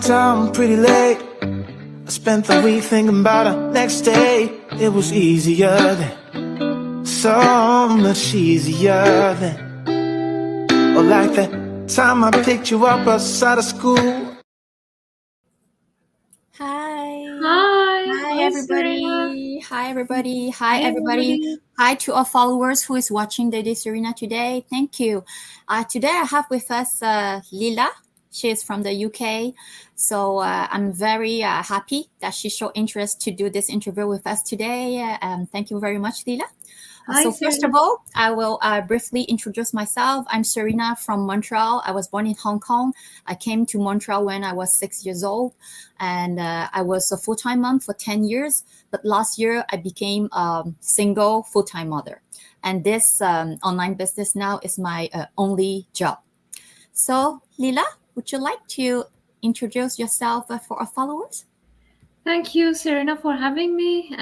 downtown pretty late. I spent the week thinking about our next day. It was easier then, so much easier then. Or like that time I picked you up outside of school. Hi everybody. Hi everybody. Hi everybody. Hi to our followers who is watching Lady Serena today. Thank you. Today I have with us Lila. She is from the UK. So I'm very happy that she showed interest to do this interview with us today. Thank you very much, Lila. Hi, so first of all, I will briefly introduce myself. I'm Serena from Montreal. I was born in Hong Kong. I came to Montreal when I was 6 years old, and I was a full-time mom for 10 years. But last year, I became a single full-time mother. And this online business now is my only job. So, Lila, would you like to introduce yourself for our followers? Thank you, Serena, for having me.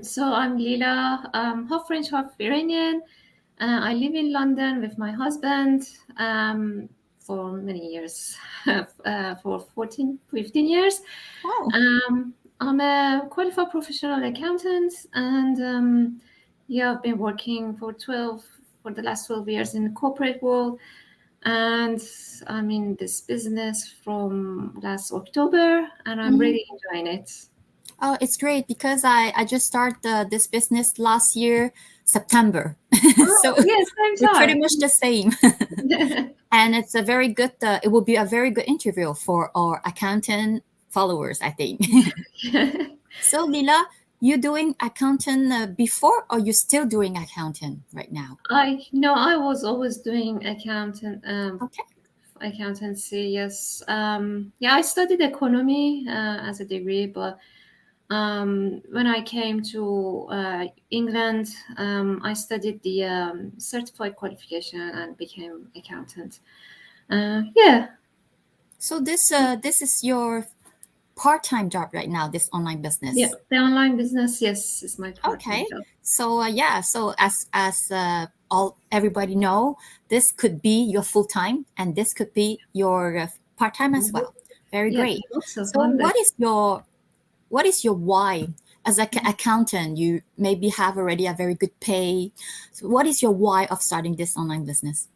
So I'm Lila, half French, half Iranian. I live in London with my husband for many years, for 15 years. Wow. I'm a qualified professional accountant, and I've been working for the last 12 years in the corporate world. And I'm in this business from last October, and I'm really enjoying it. Oh, it's great because I just started this business last year, September. So yes, we're pretty much the same. And it's a very good, it will be a very good interview for our accountant followers, I think. So Lila, you doing accountant before, or you still doing accountant right now? I was always doing accountancy. Yes. I studied economy as a degree, but when I came to England, I studied the certified qualification and became accountant. So this is your part-time job right now, this online business? Yeah, the online business, yes, is my part-time job. So so as everybody know, this could be your full-time and this could be your part-time as well. Very great. So what is your why? As an accountant, you maybe have already a very good pay. So what is your why of starting this online business?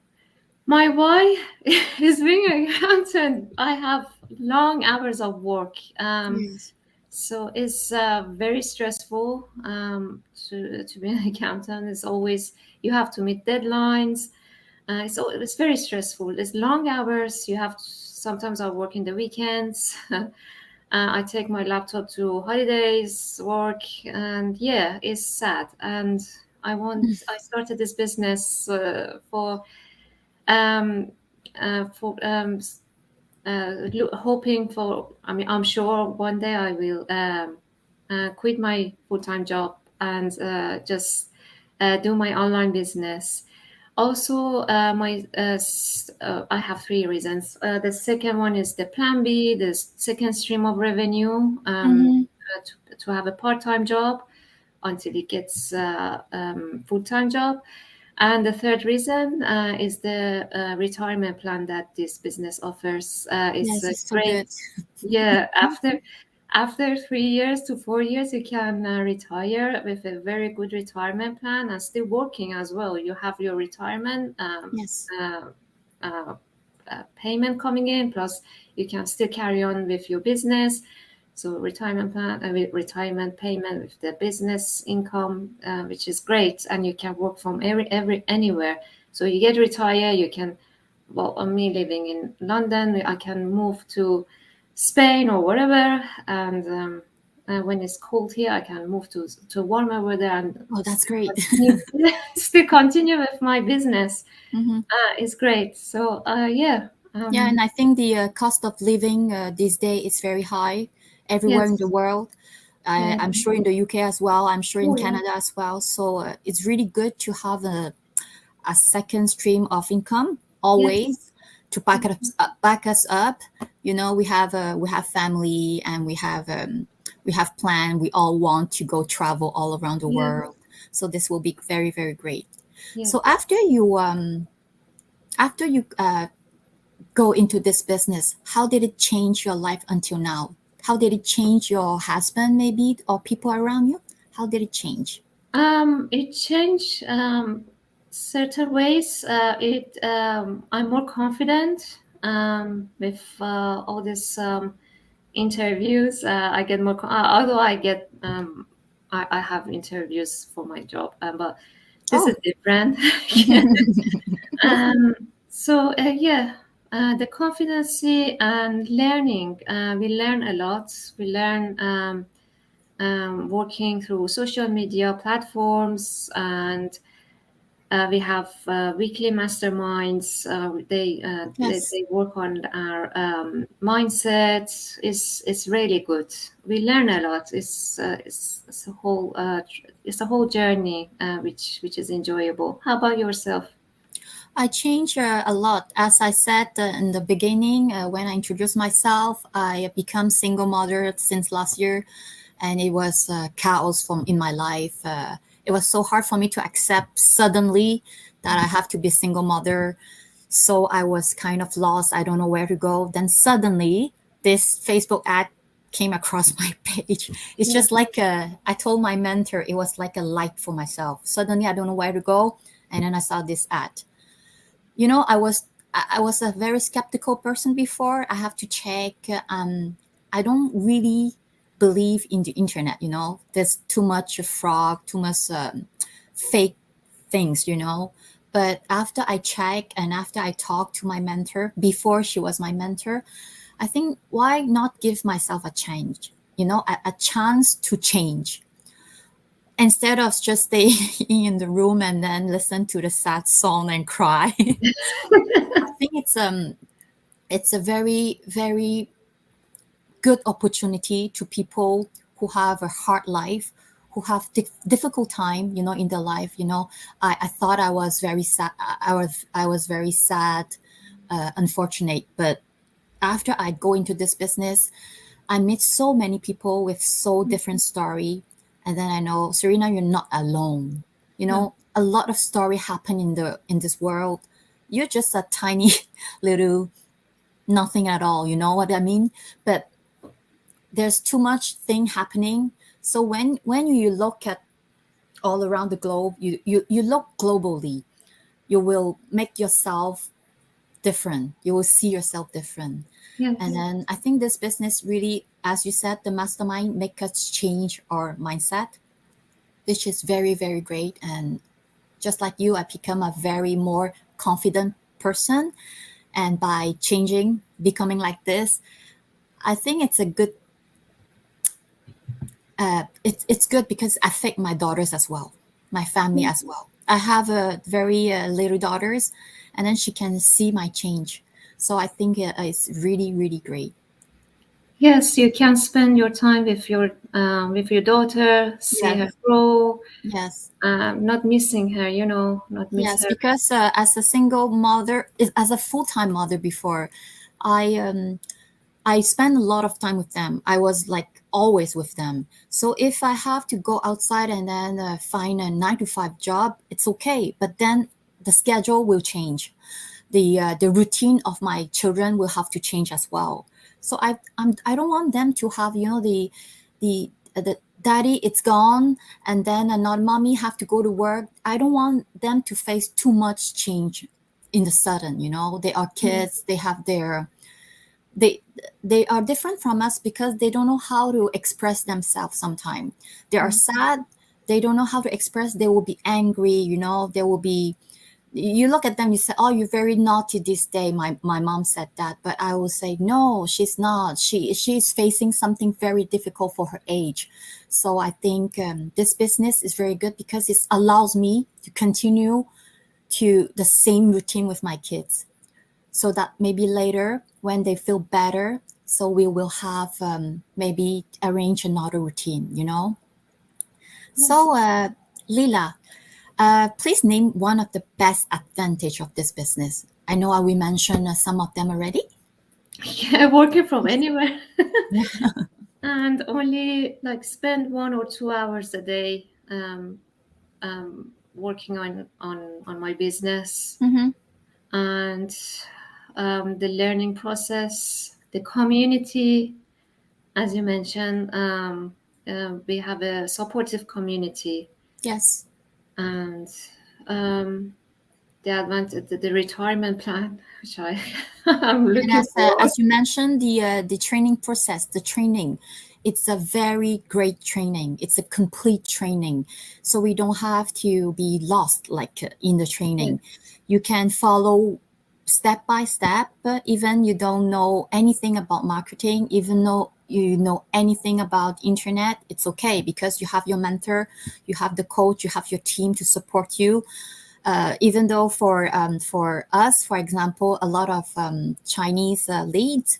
My why is being an accountant. I have long hours of work. So it's very stressful to be an accountant. It's always, you have to meet deadlines. It's very stressful. It's long hours. Sometimes I work in the weekends. I take my laptop to holidays, work, and it's sad. And I started this business hoping for, I'm sure one day I will quit my full-time job and just do my online business. Also, I have 3 reasons. The second one is the plan B, the second stream of revenue, to have a part-time job until it gets a full-time job. And the third reason is the retirement plan that this business offers. It's great. So yeah, after 3 years to 4 years, you can retire with a very good retirement plan and still working as well. You have your retirement payment coming in, plus you can still carry on with your business. So retirement plan with retirement payment with the business income, which is great, and you can work from anywhere. So you get retired, you can. Well, me living in London, I can move to Spain or whatever, and when it's cold here, I can move to warmer weather and that's great. still continue with my business. It's great. So and I think the cost of living these days is very high everywhere in the world. I'm sure in the UK as well. I'm sure in Canada as well. So it's really good to have a second stream of income always to back us up. You know, we have family and we have plan. We all want to go travel all around the world. So this will be very, very great. So after you go into this business, how did it change your life until now? How did it change your husband maybe or people around you? How did it change? It changed certain ways. I'm more confident with all these interviews. I get more, although I have interviews for my job, but this is different. The confidence and learning. We learn a lot. We learn working through social media platforms, and we have weekly masterminds. They work on our mindset. It's really good. We learn a lot. It's a whole journey, which is enjoyable. How about yourself? I changed a lot. As I said in the beginning, when I introduced myself, I become single mother since last year, and it was chaos in my life. It was so hard for me to accept suddenly that I have to be a single mother. So I was kind of lost. I don't know where to go. Then suddenly this Facebook ad came across my page. It's just like I told my mentor, it was like a light for myself. Suddenly I don't know where to go. And then I saw this ad. You know, I was a very skeptical person before. I have to check. I don't really believe in the internet, you know. There's too much fraud, too much fake things, you know. But after I check and after I talk to my mentor, before she was my mentor, I think why not give myself a change, you know, a chance to change. Instead of just staying in the room and then listen to the sad song and cry. I think it's a very, very good opportunity to people who have a hard life, who have difficult time, you know, in their life. You know, I thought I was very sad. I was very sad, unfortunate. But after I go into this business, I meet so many people with so different story. And then I know, Serena, you're not alone. You know, a lot of story happen in this world. You're just a tiny little nothing at all. You know what I mean? But there's too much thing happening. So when you look at all around the globe, you look globally, you will make yourself different. You will see yourself different. Yes. And then I think this business really, as you said, the mastermind make us change our mindset, which is very, very great. And just like you, I become a very more confident person. And by changing, becoming like this, I think it's a good, it's good because I affect my daughters as well, my family as well. I have a very little daughters, and then she can see my change. So I think it's really, really great. Yes, you can spend your time with your daughter, see her grow. Yes. Not missing her, you know, not miss her. Because as a single mother, as a full-time mother before, I spent a lot of time with them. I was like always with them. So if I have to go outside and then find a 9-to-5 job, it's okay. But then the schedule will change. The routine of my children will have to change as well. So I don't want them to have, you know, the daddy, it's gone, and then another mommy have to go to work. I don't want them to face too much change in the sudden, you know. They are kids, they have their, they are different from us because they don't know how to express themselves sometimes. They are sad, they don't know how to express, they will be angry, you know, they will be, you look at them, you say, oh, you're very naughty this day. My mom said that, but I will say, no, she's not. She's facing something very difficult for her age. So I think this business is very good because it allows me to continue to the same routine with my kids, so that maybe later when they feel better, so we will have maybe arrange another routine, you know. Yes. So Lila, please name one of the best advantage of this business. I know we mentioned some of them already. Yeah, working from anywhere. And only like spend 1 or 2 hours a day working on my business. Mm-hmm. And the learning process, the community. As you mentioned, we have a supportive community. Yes. And the advantage, the retirement plan, which I'm looking for. As you mentioned, the training process, the training, it's a very great training. It's a complete training. So we don't have to be lost like in the training. You can follow step by step, even you don't know anything about marketing, even though you know anything about internet, it's okay because you have your mentor, you have the coach, you have your team to support you. Even though for us, for example, a lot of Chinese leads,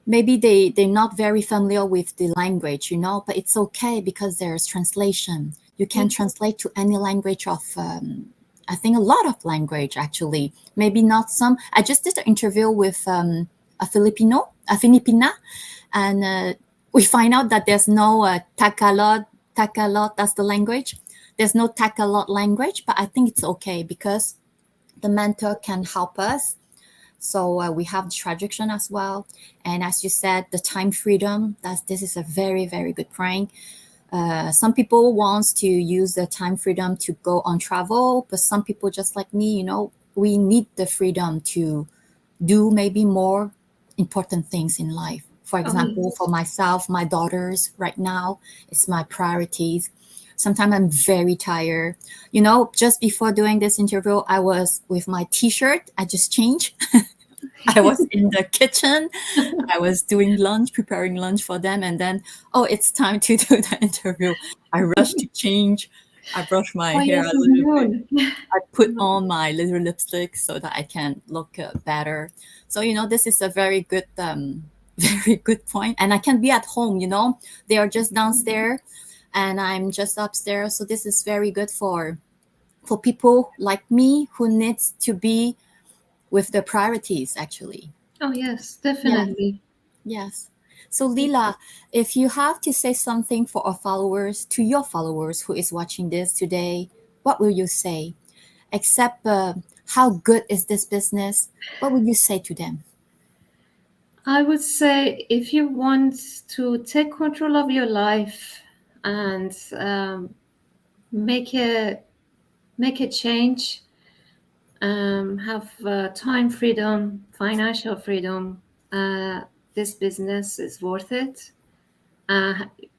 maybe they're not very familiar with the language, but it's okay because there's translation. You can translate to any language of, I think a lot of language actually, maybe not some. I just did an interview with a Filipina, and we find out that there's no Tagalog, that's the language. There's no Tagalog language, but I think it's okay because the mentor can help us. So we have the traduction as well. And as you said, the time freedom, this is a very, very good point. Some people want to use the time freedom to go on travel, but some people just like me, we need the freedom to do maybe more important things in life. For example, for myself, my daughters right now, it's my priorities. Sometimes I'm very tired. Just before doing this interview, I was with my t-shirt. I just changed. I was in the kitchen. I was doing lunch, preparing lunch for them. And then, it's time to do the interview. I rushed to change. I brushed my hair a little bit. I put on my little lipstick so that I can look better. So, this is a very good point. And I can be at home, They are just downstairs and I'm just upstairs. So this is very good for people like me who needs to be with the priorities, actually. Oh, yes, definitely. Yes. So Lila, if you have to say something for our followers, to your followers who is watching this today, what will you say? Except how good is this business? What would you say to them? I would say if you want to take control of your life and make a change, have time freedom, financial freedom, this business is worth it.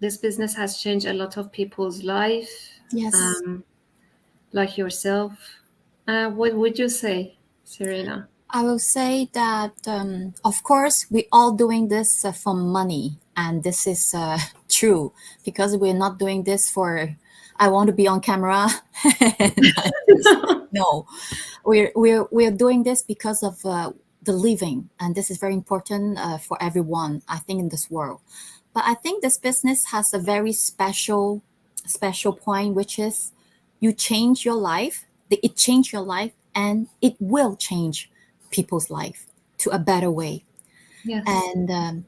This business has changed a lot of people's life. Yes. Like yourself. What would you say, Serena? I will say that, of course, we all doing this for money. And this is true because we're not doing this for, I want to be on camera. No, we're doing this because of the living. And this is very important for everyone, I think, in this world. But I think this business has a very special point, which is you change your life. It changed your life and it will change people's life to a better way. Yes. And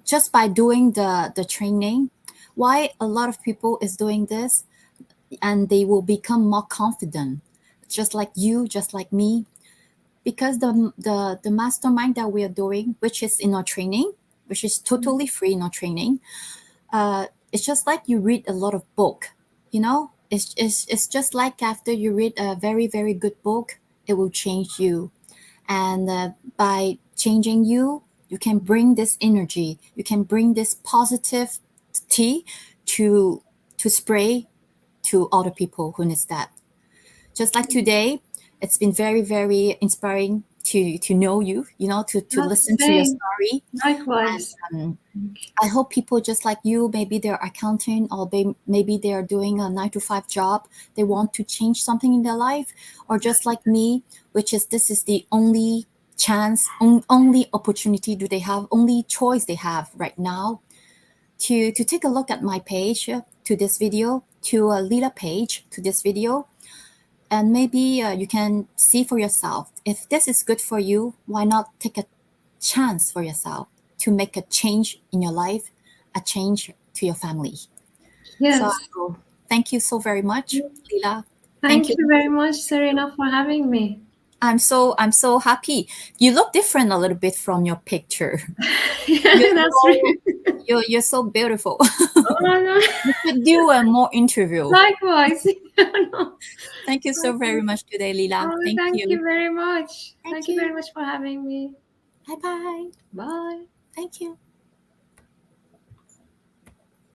just by doing the training, why a lot of people is doing this, and they will become more confident, just like you, just like me, because the mastermind that we are doing, which is in our training, which is totally free in our training, it's just like you read a lot of book, it's just like after you read a very, very good book, it will change you. And by changing you, you can bring this energy, you can bring this positivity to spray to other people who needs that. Just like today, it's been very, very inspiring to know you, to listen to your story. Likewise. And, I hope people just like you, maybe they're accounting or maybe they're doing a 9-to-5 job. They want to change something in their life, or just like me, which is this is the only chance, only opportunity do they have, only choice they have right now to take a look at my page to this video, to a Lila page to this video. And maybe you can see for yourself, if this is good for you, why not take a chance for yourself to make a change in your life, a change to your family. Yes. So thank you so very much, Lila. Thank you very much, Serena, for having me. I'm so happy. You look different a little bit from your picture. That's true. You're so beautiful. Oh, no. You should do a more interview. Likewise. No. Thank you so very much today, Lila. Oh, Thank thank you. you very much. Thank Thank you you. very much for having me. Bye-bye. Bye. Thank you.